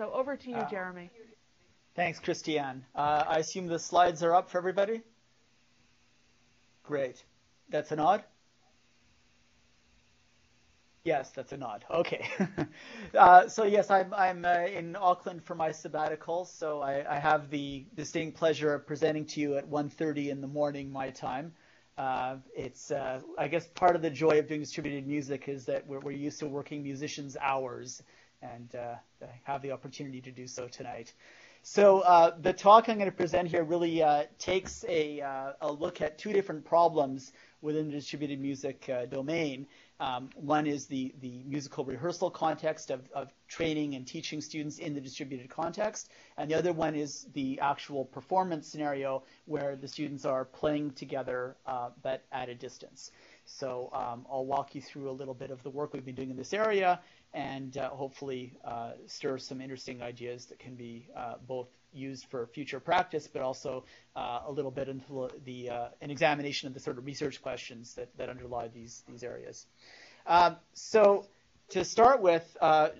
So over to you, Jeremy. Thanks, Christiane. I assume the slides are up for everybody? Great. That's a nod? Yes, that's a nod. Okay. So yes, I'm in Auckland for my sabbatical. So I have the distinct pleasure of presenting to you at 1:30 in the morning my time. It's I guess part of the joy of doing distributed music is that we're used to working musicians' hours, and I have the opportunity to do so tonight. So the talk I'm going to present here really takes a look at two different problems within the distributed music domain. One is the musical rehearsal context of training and teaching students in the distributed context, and the other one is the actual performance scenario where the students are playing together but at a distance. So I'll walk you through a little bit of the work we've been doing in this area and hopefully stir some interesting ideas that can be both used for future practice, but also a little bit into an examination of the sort of research questions that underlie these areas. So to start with,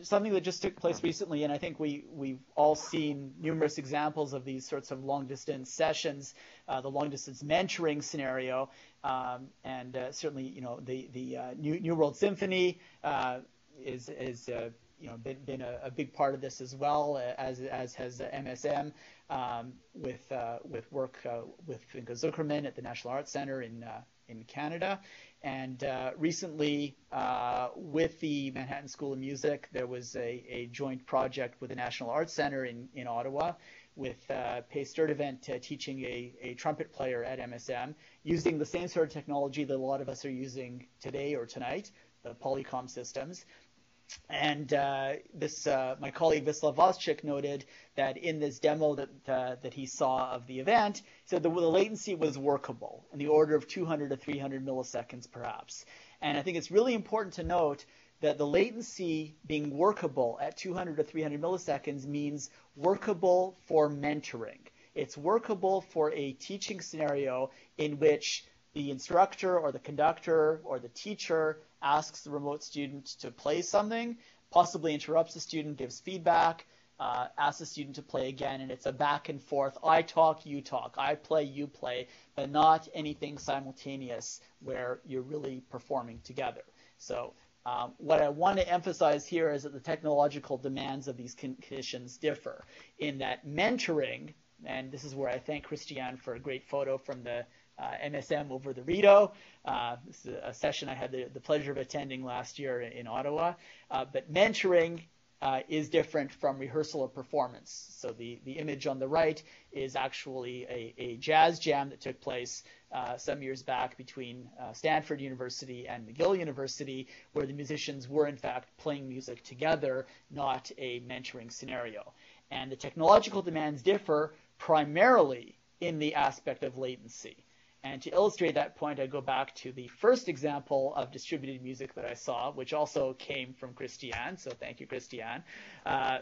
something that just took place recently, and I think we've all seen numerous examples of these sorts of long-distance sessions, the long-distance mentoring scenario, and certainly, you know, the New World Symphony is been a big part of this as well, as has MSM, with work with Finka Zuckerman at the National Arts Center in Canada. And recently, with the Manhattan School of Music, there was a joint project with the National Arts Center in Ottawa, with Pay Sturdivant teaching a trumpet player at MSM, using the same sort of technology that a lot of us are using today or tonight, the Polycom systems. And my colleague Vislav Voschik noted that in this demo that he saw of the event, he said the latency was workable in the order of 200 to 300 milliseconds perhaps. And I think it's really important to note that the latency being workable at 200 to 300 milliseconds means workable for mentoring. It's workable for a teaching scenario in which the instructor or the conductor or the teacher asks the remote student to play something, possibly interrupts the student, gives feedback, asks the student to play again, and it's a back and forth. I talk, you talk. I play, you play, but not anything simultaneous where you're really performing together. So what I want to emphasize here is that the technological demands of these conditions differ in that mentoring, and this is where I thank Christiane for a great photo from the MSM over the Rideau. This is a session I had the pleasure of attending last year in Ottawa. But mentoring is different from rehearsal or performance. So the image on the right is actually a jazz jam that took place some years back between Stanford University and McGill University, where the musicians were in fact playing music together, not a mentoring scenario. And the technological demands differ primarily in the aspect of latency. And to illustrate that point, I go back to the first example of distributed music that I saw, which also came from Christiane. So thank you, Christiane.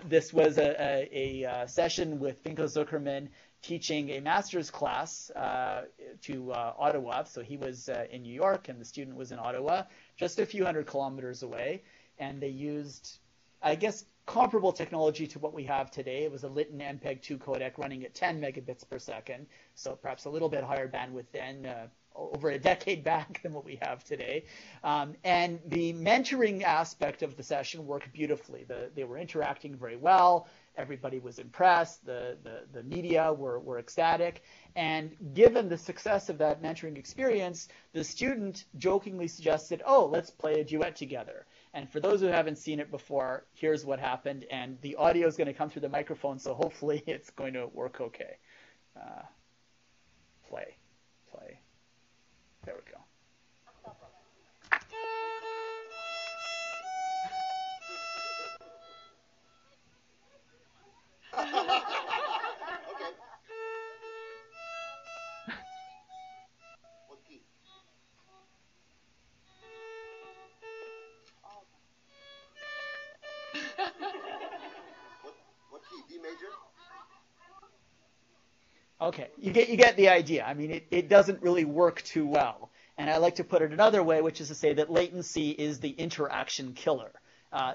This was a session with Finko Zuckerman teaching a master's class to Ottawa. So he was in New York and the student was in Ottawa, just a few hundred kilometers away. And they used, I guess, comparable technology to what we have today. It was a Lytton MPEG-2 codec running at 10 megabits per second, so perhaps a little bit higher bandwidth then, over a decade back than what we have today. And the mentoring aspect of the session worked beautifully. They were interacting very well. Everybody was impressed. The media were ecstatic. And given the success of that mentoring experience, the student jokingly suggested, oh, let's play a duet together. And for those who haven't seen it before, here's what happened. And the audio is going to come through the microphone, so hopefully it's going to work okay. Play. There we go. What key? D major? Okay, you get the idea. I mean, it doesn't really work too well. And I like to put it another way, which is to say that latency is the interaction killer.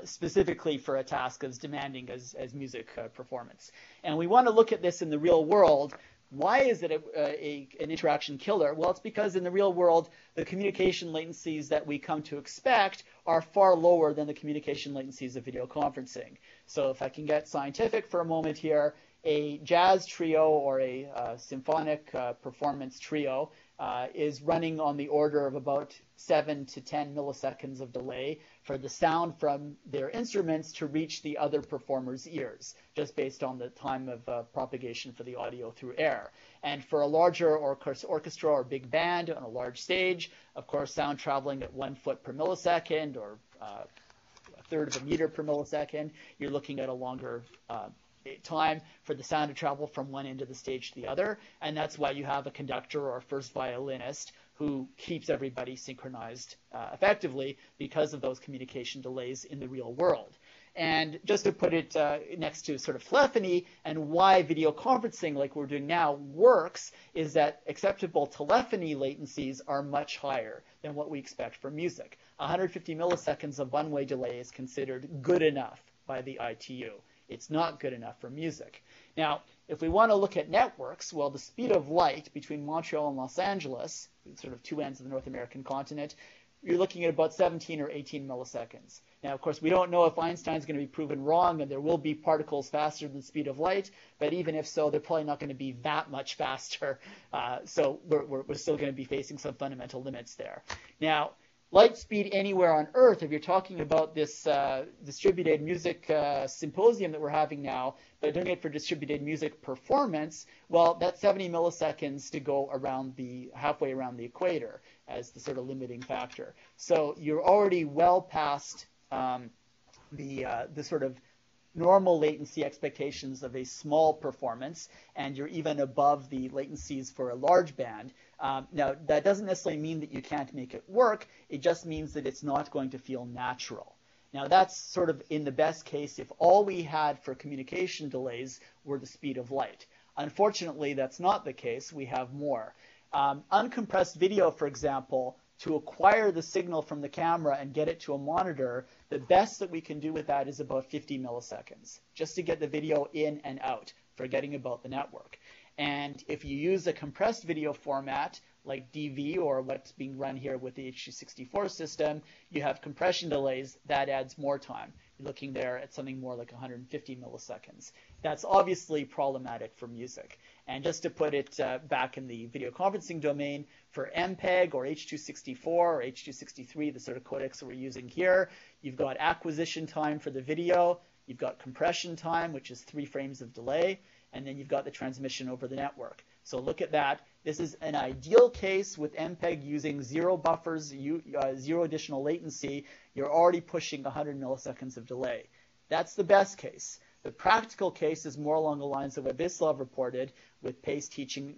specifically for a task as demanding as music performance. And we want to look at this in the real world. Why is it an interaction killer? Well, it's because in the real world, the communication latencies that we come to expect are far lower than the communication latencies of video conferencing. So if I can get scientific for a moment here, a jazz trio or a symphonic performance trio is running on the order of about 7 to 10 milliseconds of delay for the sound from their instruments to reach the other performer's ears, just based on the time of propagation for the audio through air. And for a larger orchestra or big band on a large stage, of course, sound traveling at 1 foot per millisecond or a third of a meter per millisecond, you're looking at a longer time for the sound to travel from one end of the stage to the other, and that's why you have a conductor or a first violinist who keeps everybody synchronized effectively because of those communication delays in the real world. And just to put it next to sort of telephony and why video conferencing like we're doing now works is that acceptable telephony latencies are much higher than what we expect for music. 150 milliseconds of one-way delay is considered good enough by the ITU. It's not good enough for music. Now, if we want to look at networks, well, the speed of light between Montreal and Los Angeles, sort of two ends of the North American continent, you're looking at about 17 or 18 milliseconds. Now, of course, we don't know if Einstein's going to be proven wrong and there will be particles faster than the speed of light, but even if so, they're probably not going to be that much faster. So we're still going to be facing some fundamental limits there. Now, light speed anywhere on Earth, if you're talking about this distributed music symposium that we're having now, but doing it for distributed music performance, well, that's 70 milliseconds to go around halfway around the equator as the sort of limiting factor. So you're already well past the sort of normal latency expectations of a small performance, and you're even above the latencies for a large band. Now, that doesn't necessarily mean that you can't make it work. It just means that it's not going to feel natural. Now, that's sort of in the best case if all we had for communication delays were the speed of light. Unfortunately, that's not the case. We have more. Uncompressed video, for example, to acquire the signal from the camera and get it to a monitor, the best that we can do with that is about 50 milliseconds, just to get the video in and out, forgetting about the network. And if you use a compressed video format like DV or what's being run here with the H.264 system, you have compression delays. That adds more time. You're looking there at something more like 150 milliseconds. That's obviously problematic for music. And just to put it back in the video conferencing domain, for MPEG or H.264 or H.263, the sort of codecs that we're using here, you've got acquisition time for the video, you've got compression time, which is 3 frames of delay, and then you've got the transmission over the network. So look at that. This is an ideal case with MPEG using 0 buffers, 0 additional latency. You're already pushing 100 milliseconds of delay. That's the best case. The practical case is more along the lines of what Vislav reported with PACE teaching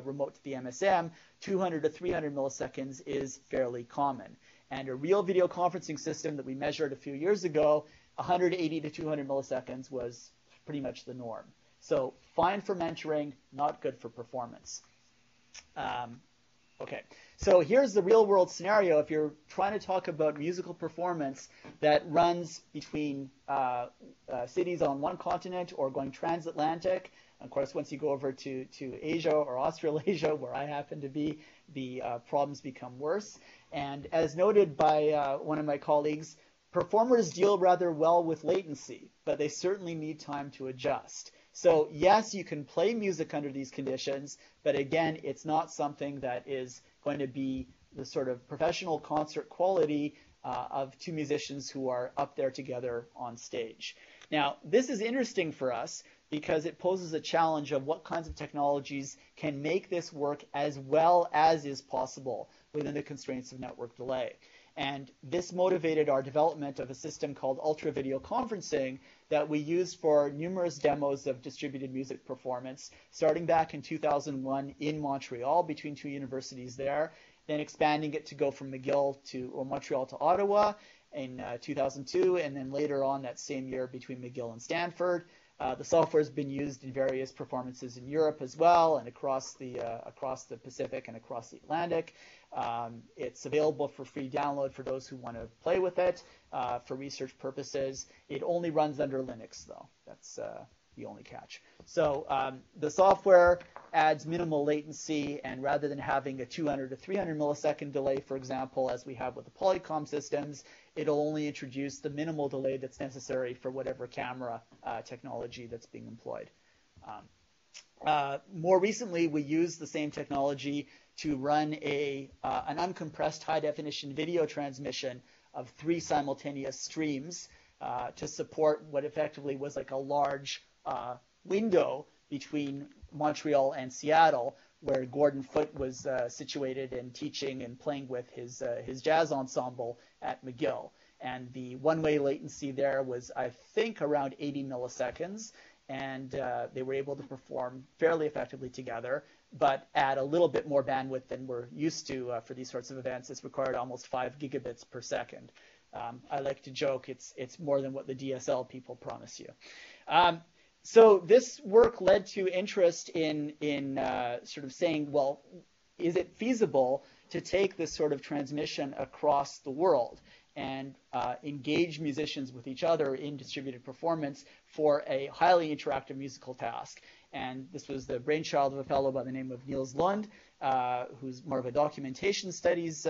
remote to the MSM. 200 to 300 milliseconds is fairly common. And a real video conferencing system that we measured a few years ago, 180 to 200 milliseconds was pretty much the norm. So fine for mentoring, not good for performance. Okay, so here's the real world scenario. If you're trying to talk about musical performance that runs between cities on one continent or going transatlantic, of course, once you go over to Asia or Australasia, where I happen to be, the problems become worse. And as noted by one of my colleagues, performers deal rather well with latency, but they certainly need time to adjust. So yes, you can play music under these conditions, but again, it's not something that is going to be the sort of professional concert quality of 2 musicians who are up there together on stage. Now, this is interesting for us because it poses a challenge of what kinds of technologies can make this work as well as is possible within the constraints of network delay. And this motivated our development of a system called Ultra Video Conferencing that we used for numerous demos of distributed music performance, starting back in 2001 in Montreal between 2 universities there, then expanding it to go from McGill to Montreal to Ottawa, in 2002, and then later on that same year between McGill and Stanford. The software has been used in various performances in Europe as well, and across the Pacific and across the Atlantic. It's available for free download for those who want to play with it for research purposes. It only runs under Linux, though. That's the only catch. So the software adds minimal latency, and rather than having a 200 to 300 millisecond delay, for example, as we have with the Polycom systems, it'll only introduce the minimal delay that's necessary for whatever camera technology that's being employed. More recently, we used the same technology to run an uncompressed high-definition video transmission of 3 simultaneous streams to support what effectively was like a large window between Montreal and Seattle, where Gordon Foote was situated and teaching and playing with his jazz ensemble at McGill. And the one-way latency there was, I think, around 80 milliseconds, and they were able to perform fairly effectively together, but at a little bit more bandwidth than we're used to for these sorts of events. It's required almost 5 gigabits per second. I like to joke it's more than what the DSL people promise you. So this work led to interest in sort of saying, well, is it feasible to take this sort of transmission across the world and engage musicians with each other in distributed performance for a highly interactive musical task? And this was the brainchild of a fellow by the name of Niels Lund, who's more of a documentation studies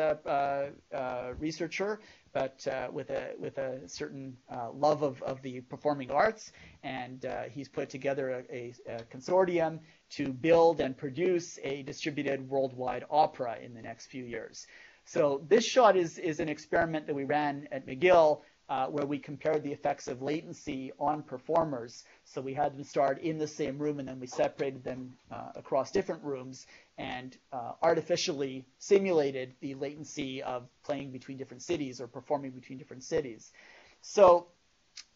researcher, but with a certain love of the performing arts. And he's put together a consortium to build and produce a distributed worldwide opera in the next few years. So this shot is an experiment that we ran at McGill, where we compared the effects of latency on performers. So we had them start in the same room, and then we separated them across different rooms and artificially simulated the latency of playing between different cities or performing between different cities. So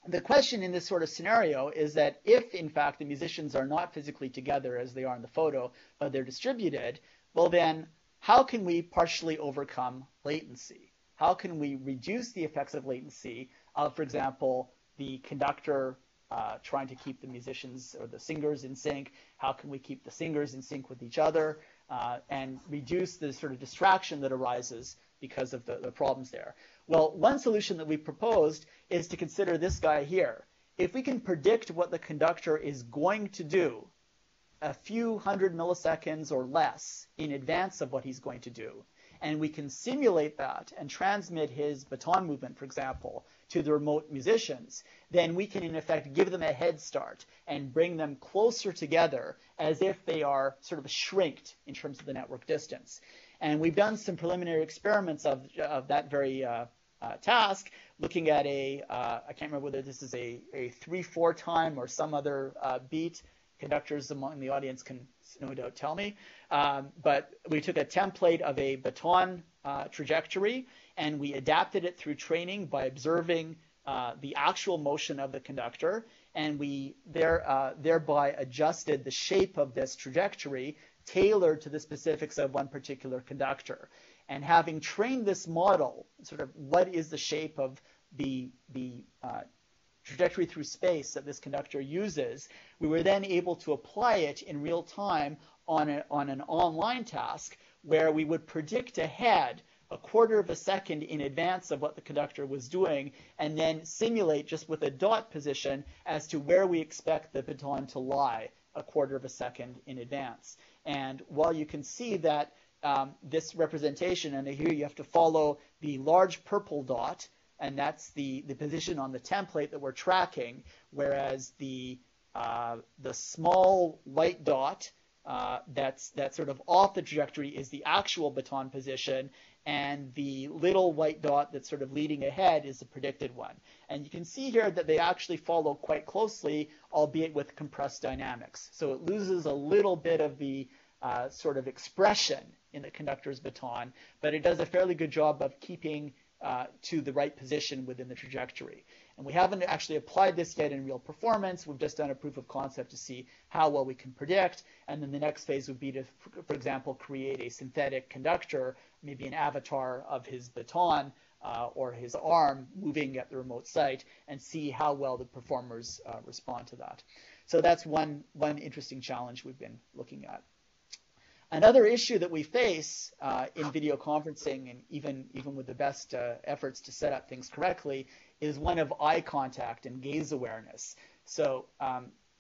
the question in this sort of scenario is that if, in fact, the musicians are not physically together as they are in the photo, but they're distributed, well then, how can we partially overcome latency? How can we reduce the effects of latency of, for example, the conductor trying to keep the musicians or the singers in sync? How can we keep the singers in sync with each other and reduce the sort of distraction that arises because of the problems there? Well, one solution that we proposed is to consider this guy here. If we can predict what the conductor is going to do a few hundred milliseconds or less in advance of what he's going to do, and we can simulate that and transmit his baton movement, for example, to the remote musicians, then we can, in effect, give them a head start and bring them closer together as if they are sort of shrinked in terms of the network distance. And we've done some preliminary experiments of that very task, looking at I can't remember whether this is a 3/4 time or some other beat. Conductors among the audience can no doubt tell me. But we took a template of a baton trajectory, and we adapted it through training by observing the actual motion of the conductor, and we thereby adjusted the shape of this trajectory tailored to the specifics of one particular conductor. And having trained this model, sort of what is the shape of the trajectory through space that this conductor uses, we were then able to apply it in real time on an online task where we would predict ahead a quarter of a second in advance of what the conductor was doing, and then simulate just with a dot position as to where we expect the baton to lie a quarter of a second in advance. And while you can see that this representation, and here you have to follow the large purple dot, and that's the position on the template that we're tracking, whereas the small white dot that's sort of off the trajectory is the actual baton position, and the little white dot that's sort of leading ahead is the predicted one. And you can see here that they actually follow quite closely, albeit with compressed dynamics. So it loses a little bit of the sort of expression in the conductor's baton, but it does a fairly good job of keeping to the right position within the trajectory. And we haven't actually applied this yet in real performance. We've just done a proof of concept to see how well we can predict. And then the next phase would be to, for example, create a synthetic conductor, maybe an avatar of his baton, or his arm moving at the remote site, and see how well the performers respond to that. So that's one interesting challenge we've been looking at. Another issue that we face in video conferencing, and even with the best efforts to set up things correctly, is one of eye contact and gaze awareness. So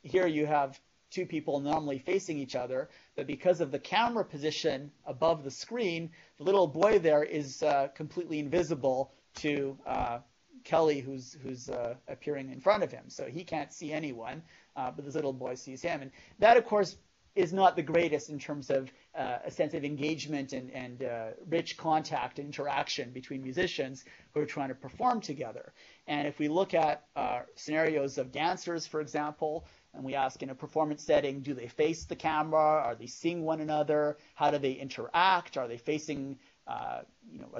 here you have two people normally facing each other, but because of the camera position above the screen, the little boy there is completely invisible to Kelly, who's appearing in front of him. So he can't see anyone, but this little boy sees him. And that, of course, is not the greatest in terms of a sense of engagement and rich contact and interaction between musicians who are trying to perform together. And if we look at scenarios of dancers, for example, and we ask in a performance setting, do they face the camera? Are they seeing one another? How do they interact? Are they facing, are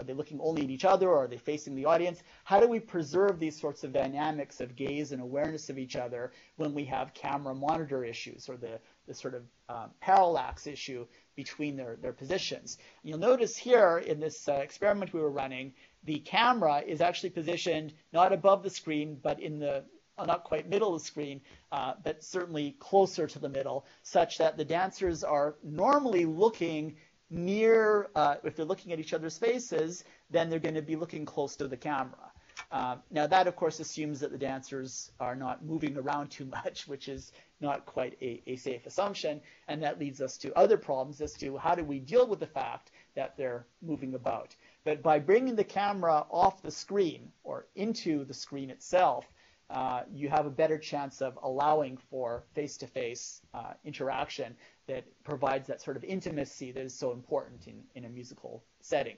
they looking only at each other, or are they facing the audience? How do we preserve these sorts of dynamics of gaze and awareness of each other when we have camera monitor issues, or the sort of parallax issue between their positions? And you'll notice here in this experiment we were running, the camera is actually positioned not above the screen, but in the not quite middle of the screen, but certainly closer to the middle, such that the dancers are normally looking near, if they're looking at each other's faces, then they're going to be looking close to the camera. Now that, of course, assumes that the dancers are not moving around too much, which is not quite a safe assumption, and that leads us to other problems as to how do we deal with the fact that they're moving about. But by bringing the camera off the screen or into the screen itself, you have a better chance of allowing for face-to-face interaction that provides that sort of intimacy that is so important in a musical setting.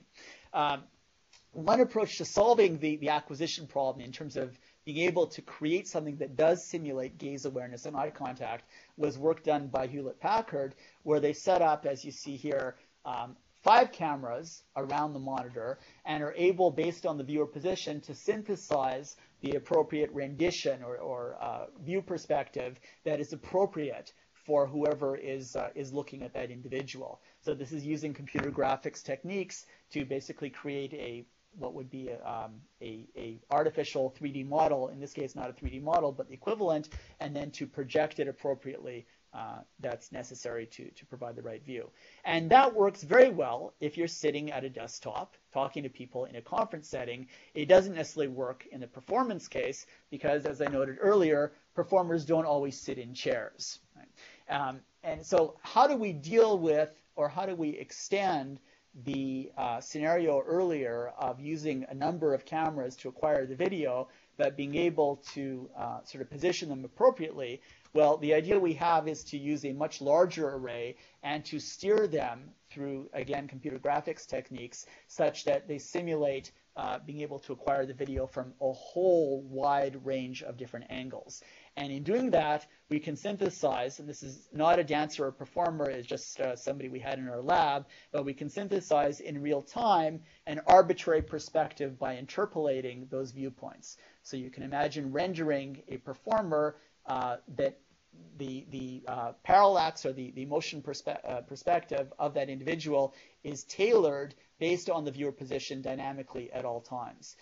One approach to solving the acquisition problem in terms of being able to create something that does simulate gaze awareness and eye contact was work done by Hewlett-Packard, where they set up, as you see here, 5 cameras around the monitor and are able, based on the viewer position, to synthesize the appropriate rendition or view perspective that is appropriate for whoever is looking at that individual. So this is using computer graphics techniques to basically create what would be a artificial 3D model, in this case not a 3D model, but the equivalent, and then to project it appropriately that's necessary to provide the right view. And that works very well if you're sitting at a desktop talking to people in a conference setting. It doesn't necessarily work in the performance case because, as I noted earlier, performers don't always sit in chairs. Right? And so how do we deal with, or how do we extend the scenario earlier of using a number of cameras to acquire the video, but being able to sort of position them appropriately? Well, the idea we have is to use a much larger array and to steer them through, again, computer graphics techniques such that they simulate being able to acquire the video from a whole wide range of different angles. And in doing that, we can synthesize, and this is not a dancer or performer, it's just somebody we had in our lab, but we can synthesize in real time an arbitrary perspective by interpolating those viewpoints. So you can imagine rendering a performer that the parallax or the motion perspective of that individual is tailored based on the viewer position dynamically at all times.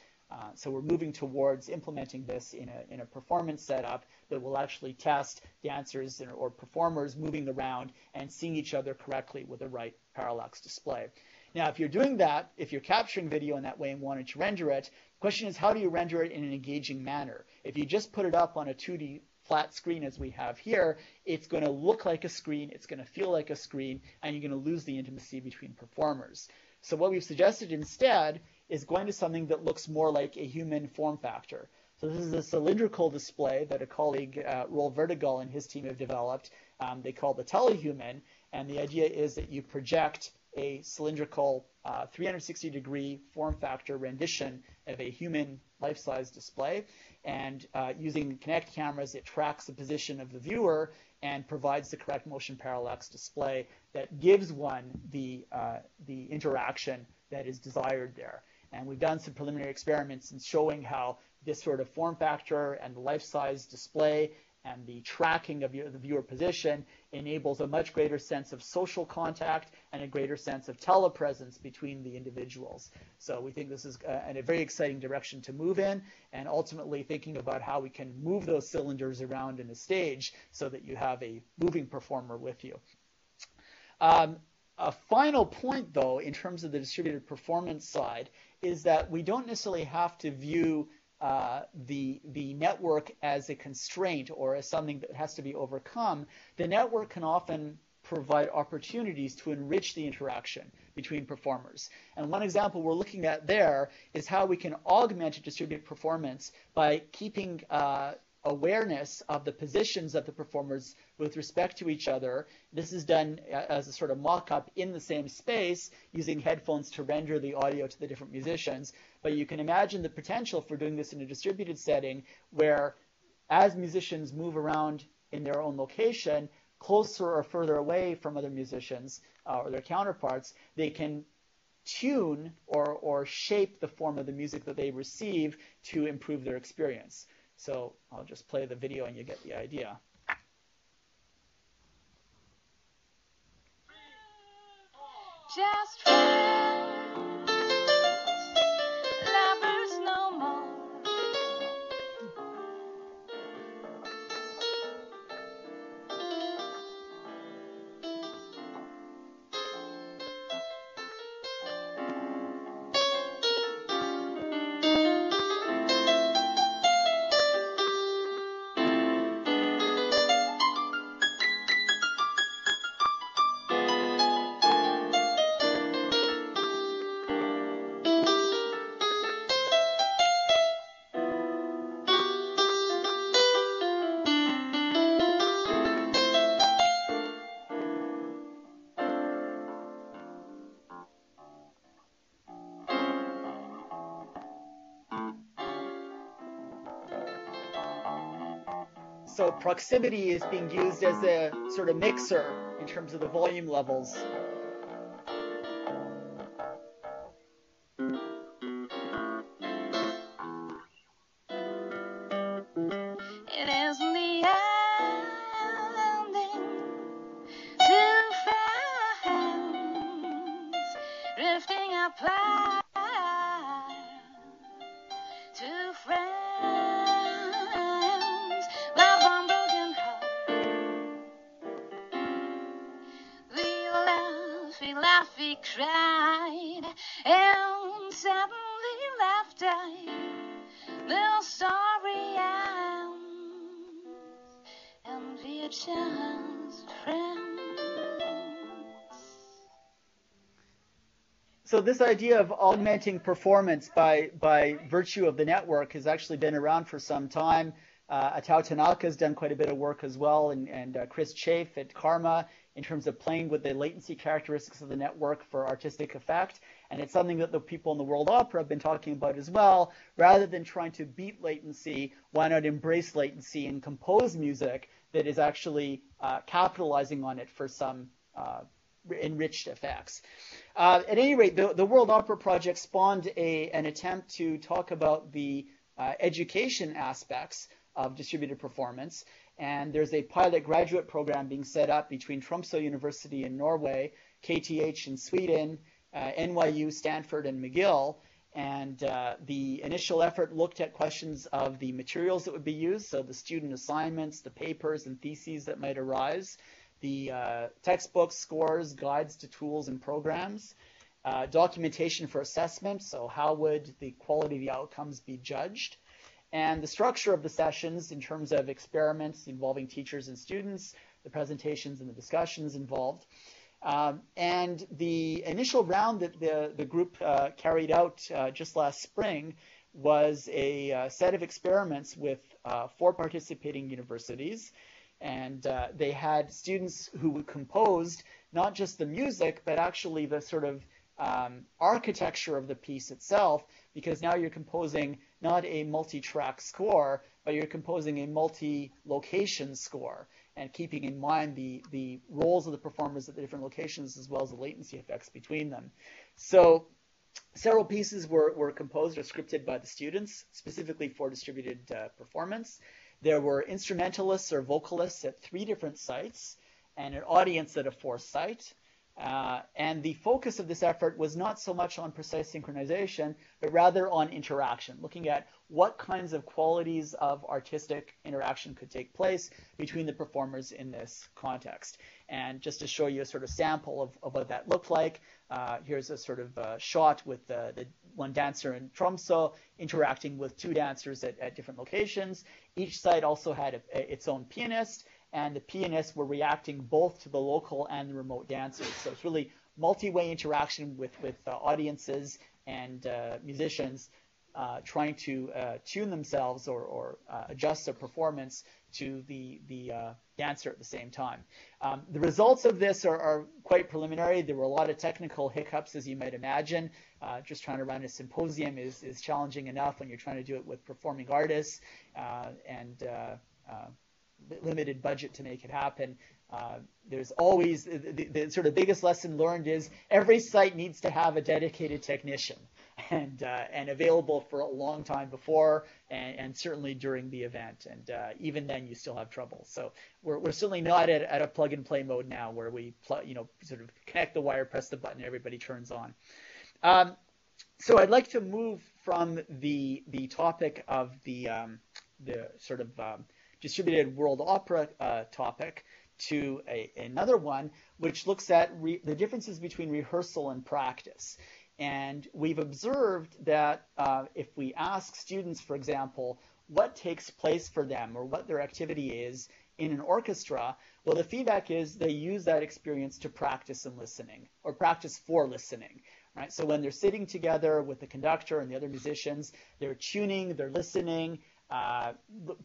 So we're moving towards implementing this in a performance setup that will actually test dancers or performers moving around and seeing each other correctly with the right parallax display. Now, if you're doing that, if you're capturing video in that way and wanting to render it, the question is, how do you render it in an engaging manner? If you just put it up on a 2D flat screen as we have here, it's going to look like a screen, it's going to feel like a screen, and you're going to lose the intimacy between performers. So what we've suggested instead is going to something that looks more like a human form factor. So this is a cylindrical display that a colleague, Roel Vertigal, and his team have developed. They call the telehuman, and the idea is that you project a cylindrical 360-degree form factor rendition of a human life-size display, and using Kinect cameras, it tracks the position of the viewer and provides the correct motion parallax display that gives one the interaction that is desired there. And we've done some preliminary experiments in showing how this sort of form factor and the life-size display and the tracking of the viewer position enables a much greater sense of social contact and a greater sense of telepresence between the individuals. So we think this is a very exciting direction to move in, and ultimately thinking about how we can move those cylinders around in a stage so that you have a moving performer with you. A final point, though, in terms of the distributed performance side, is that we don't necessarily have to view the network as a constraint or as something that has to be overcome. The network can often provide opportunities to enrich the interaction between performers. And one example we're looking at there is how we can augment a distributed performance by keeping awareness of the positions of the performers with respect to each other. This is done as a sort of mock-up in the same space using headphones to render the audio to the different musicians. But you can imagine the potential for doing this in a distributed setting where as musicians move around in their own location, closer or further away from other musicians or their counterparts, they can tune or shape the form of the music that they receive to improve their experience. So I'll just play the video and you get the idea. Just friends, lovers no more. So proximity is being used as a sort of mixer in terms of the volume levels. It isn't the ending to friends drifting apart. To friends, love one broken heart. We laughed, we cried, and suddenly laughter. The story ends, and we're just friends. So this idea of augmenting performance by virtue of the network has actually been around for some time. Atao Tanaka has done quite a bit of work as well, and Chris Chafe at Karma in terms of playing with the latency characteristics of the network for artistic effect. And it's something that the people in the World Opera have been talking about as well. Rather than trying to beat latency, why not embrace latency and compose music that is actually capitalizing on it for some enriched effects. At any rate, the World Opera Project spawned an attempt to talk about the education aspects of distributed performance. And there's a pilot graduate program being set up between Tromsø University in Norway, KTH in Sweden, NYU, Stanford, and McGill. And the initial effort looked at questions of the materials that would be used, so the student assignments, the papers and theses that might arise, the textbooks, scores, guides to tools and programs, documentation for assessment, so how would the quality of the outcomes be judged, and the structure of the sessions in terms of experiments involving teachers and students, the presentations and the discussions involved. And the initial round that the group carried out just last spring was a set of experiments with 4 participating universities. And they had students who composed not just the music, but actually the sort of architecture of the piece itself, because now you're composing not a multi-track score, but you're composing a multi-location score, and keeping in mind the roles of the performers at the different locations as well as the latency effects between them. So several pieces were composed or scripted by the students, specifically for distributed performance. There were instrumentalists or vocalists at 3 different sites and an audience at a 4th site. And the focus of this effort was not so much on precise synchronization, but rather on interaction, looking at what kinds of qualities of artistic interaction could take place between the performers in this context. And just to show you a sort of sample of what that looked like, here's a sort of shot with the one dancer in Tromsø interacting with 2 dancers at different locations. Each site also had its own pianist, and the pianists were reacting both to the local and the remote dancers. So it's really multi-way interaction with audiences and musicians trying to tune themselves or adjust their performance to the dancer at the same time. The results of this are quite preliminary. There were a lot of technical hiccups, as you might imagine. Just trying to run a symposium is challenging enough when you're trying to do it with performing artists and limited budget to make it happen. There's always the sort of biggest lesson learned is every site needs to have a dedicated technician and available for a long time before and certainly during the event. And even then, you still have trouble. So we're certainly not at a plug and play mode now where we sort of connect the wire, press the button, everybody turns on. So I'd like to move from the topic of the sort of distributed world opera topic to another one, which looks at the differences between rehearsal and practice. And we've observed that if we ask students, for example, what takes place for them or what their activity is in an orchestra, well, the feedback is they use that experience to practice and listening or practice for listening. Right? So when they're sitting together with the conductor and the other musicians, they're tuning, they're listening,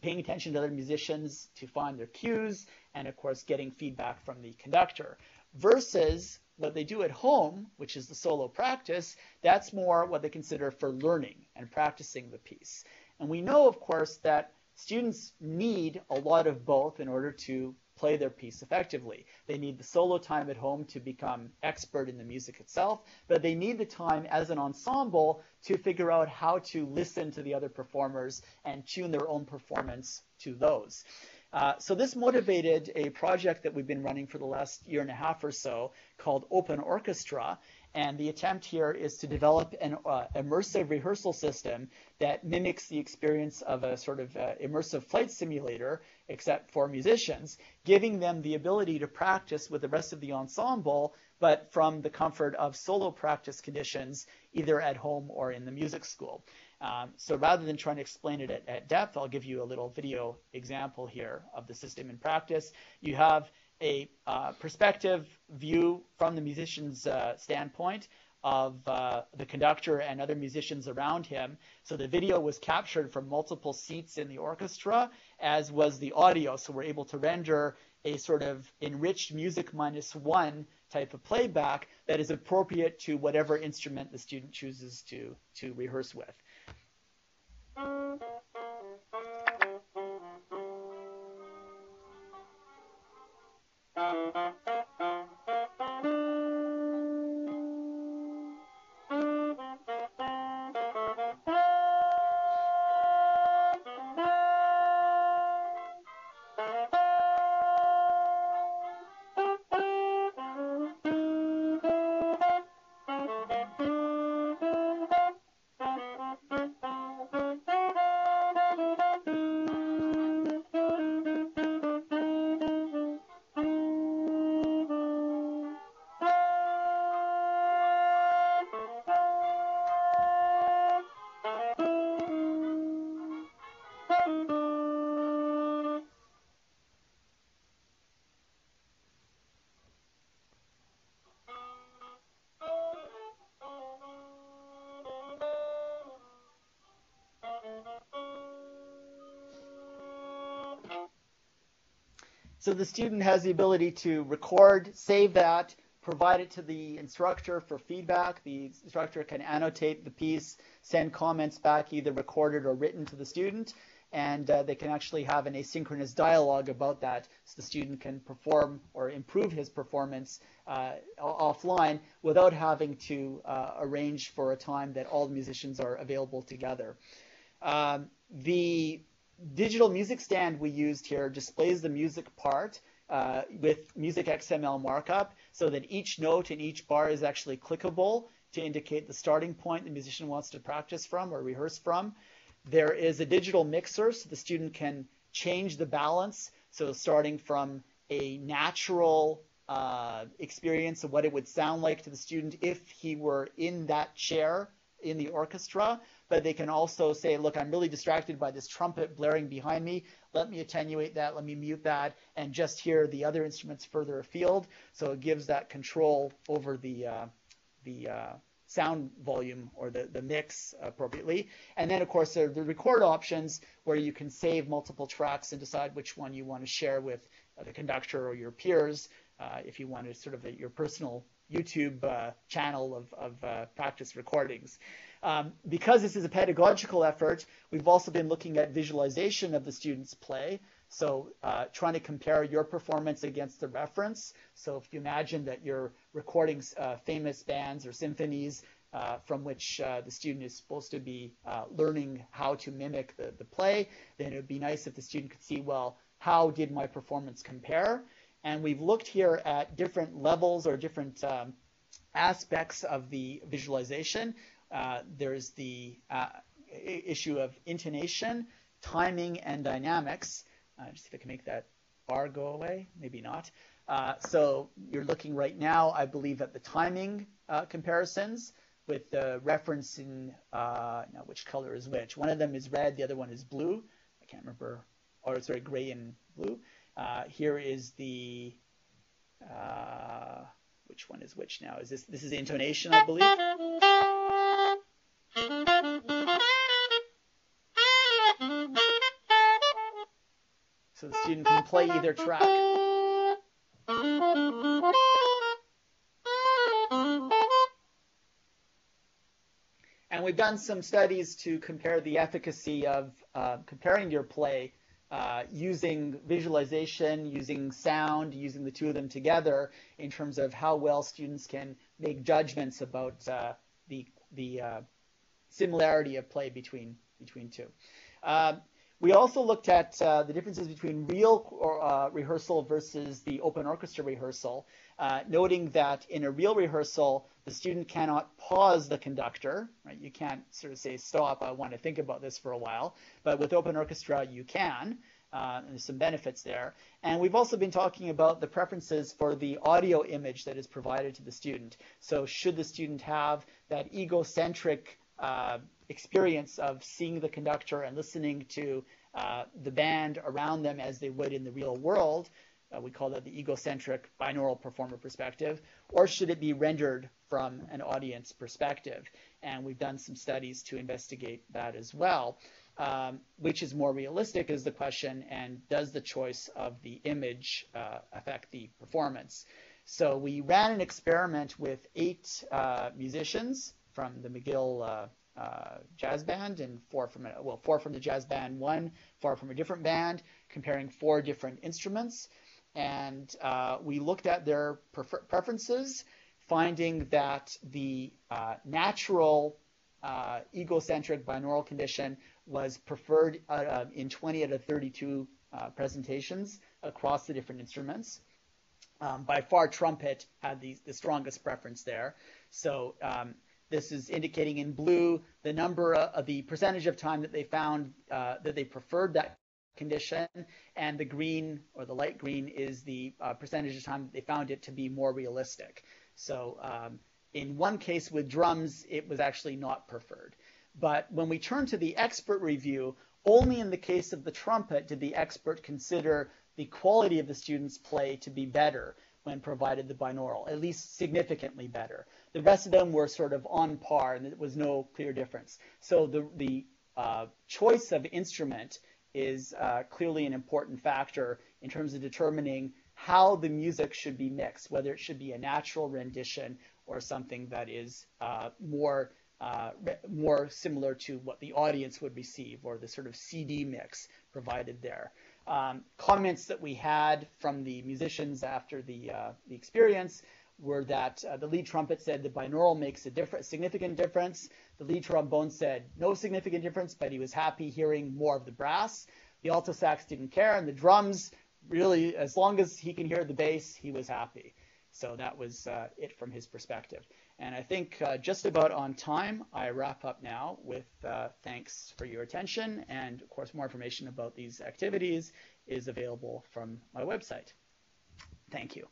paying attention to other musicians to find their cues, and of course getting feedback from the conductor. Versus what they do at home, which is the solo practice, that's more what they consider for learning and practicing the piece. And we know, of course, that students need a lot of both in order to play their piece effectively. They need the solo time at home to become expert in the music itself, but they need the time as an ensemble to figure out how to listen to the other performers and tune their own performance to those. So this motivated a project that we've been running for the last year and a half or so called Open Orchestra. And the attempt here is to develop an immersive rehearsal system that mimics the experience of a sort of immersive flight simulator, except for musicians, giving them the ability to practice with the rest of the ensemble, but from the comfort of solo practice conditions, either at home or in the music school. So rather than trying to explain it at depth, I'll give you a little video example here of the system in practice. You have a perspective view from the musician's standpoint of the conductor and other musicians around him. So the video was captured from multiple seats in the orchestra, as was the audio. So we're able to render a sort of enriched music -1 type of playback that is appropriate to whatever instrument the student chooses to rehearse with. So the student has the ability to record, save that, provide it to the instructor for feedback. The instructor can annotate the piece, send comments back, either recorded or written to the student, and they can actually have an asynchronous dialogue about that, so the student can perform or improve his performance offline without having to arrange for a time that all the musicians are available together. The digital music stand we used here displays the music part with music XML markup so that each note in each bar is actually clickable to indicate the starting point the musician wants to practice from or rehearse from. There is a digital mixer so the student can change the balance. So starting from a natural experience of what it would sound like to the student if he were in that chair in the orchestra, but they can also say, look, I'm really distracted by this trumpet blaring behind me. Let me attenuate that, let me mute that, and just hear the other instruments further afield. So it gives that control over the sound volume or the mix appropriately. And then, of course, there are the record options where you can save multiple tracks and decide which one you want to share with the conductor or your peers if you want to sort of your personal YouTube channel of practice recordings. Because this is a pedagogical effort, we've also been looking at visualization of the students' play. So trying to compare your performance against the reference. So if you imagine that you're recording famous bands or symphonies from which the student is supposed to be learning how to mimic the play, then it would be nice if the student could see, well, how did my performance compare? And we've looked here at different levels or different aspects of the visualization. There's the issue of intonation, timing, and dynamics. Just see if I can make that bar go away. Maybe not. So you're looking right now, I believe, at the timing comparisons with the reference in now which color is which. One of them is red, the other one is blue. I can't remember. Or sorry, gray and blue. Here is the which one is which now? Is this is intonation, I believe. So the student can play either track. And we've done some studies to compare the efficacy of comparing your play using visualization, using sound, using the two of them together in terms of how well students can make judgments about the similarity of play between two. We also looked at the differences between real rehearsal versus the open orchestra rehearsal, noting that in a real rehearsal, the student cannot pause the conductor, right? You can't sort of say, stop, I want to think about this for a while. But with open orchestra, you can. And there's some benefits there. And we've also been talking about the preferences for the audio image that is provided to the student. So should the student have that egocentric experience of seeing the conductor and listening to the band around them as they would in the real world, we call that the egocentric binaural performer perspective, or should it be rendered from an audience perspective? And we've done some studies to investigate that as well. Which is more realistic is the question, and does the choice of the image affect the performance? So we ran an experiment with 8 musicians from the McGill jazz band and 4 from the jazz band 1, 4 from a different band, comparing 4 different instruments. And we looked at their preferences, finding that the natural egocentric binaural condition was preferred in 20 out of 32 presentations across the different instruments. By far, trumpet had the strongest preference there. So this is indicating in blue the number of the percentage of time that they found that they preferred that condition, and the green or the light green is the percentage of time that they found it to be more realistic. So in one case with drums, it was actually not preferred. But when we turn to the expert review, only in the case of the trumpet did the expert consider the quality of the student's play to be better when provided the binaural, at least significantly better. The rest of them were sort of on par, and there was no clear difference. So the choice of instrument is clearly an important factor in terms of determining how the music should be mixed, whether it should be a natural rendition or something that is more similar to what the audience would receive, or the sort of CD mix provided there. Comments that we had from the musicians after the experience were that the lead trumpet said the binaural makes a significant difference. The lead trombone said no significant difference, but he was happy hearing more of the brass. The alto sax didn't care, and the drums, really, as long as he can hear the bass, he was happy. So that was it from his perspective. And I think just about on time, I wrap up now with thanks for your attention. And of course, more information about these activities is available from my website. Thank you.